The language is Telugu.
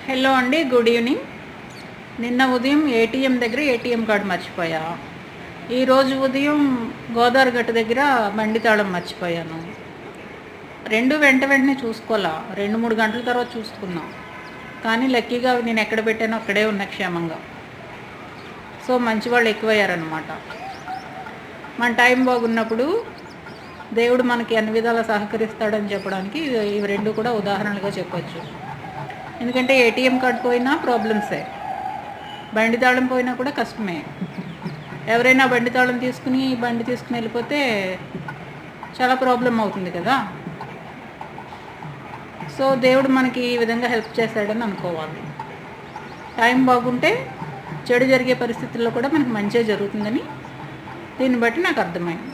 హలో అండి, గుడ్ ఈవినింగ్. నిన్న ఉదయం ఏటీఎం దగ్గర ఏటీఎం కార్డు మర్చిపోయా. ఈరోజు ఉదయం గోదావరి గట్టు దగ్గర బండి తాళం మర్చిపోయాను. రెండు వెంటనే చూసుకోవాలా, 2-3 గంటల తర్వాత చూసుకున్నాం. కానీ లక్కీగా నేను ఎక్కడ పెట్టానో అక్కడే ఉన్న క్షేమంగా. సో మంచి వాళ్ళు ఎక్కువయ్యారనమాట. మన టైం బాగున్నప్పుడు దేవుడు మనకి అన్ని విధాలా సహకరిస్తాడని చెప్పడానికి ఇవి రెండు కూడా ఉదాహరణలుగా చెప్పొచ్చు. ఎందుకంటే ఏటీఎం కార్డు పోయినా ప్రాబ్లమ్సే, బండి తాళం పోయినా కూడా కష్టమే. ఎవరైనా బండి తాళం తీసుకుని వెళ్ళిపోతే చాలా ప్రాబ్లం అవుతుంది కదా. సో దేవుడు మనకి ఈ విధంగా హెల్ప్ చేశాడని అనుకోవాలి. టైం బాగుంటే చెడు జరిగే పరిస్థితుల్లో కూడా మనకు మంచిగా జరుగుతుందని దీన్ని బట్టి నాకు అర్థమైంది.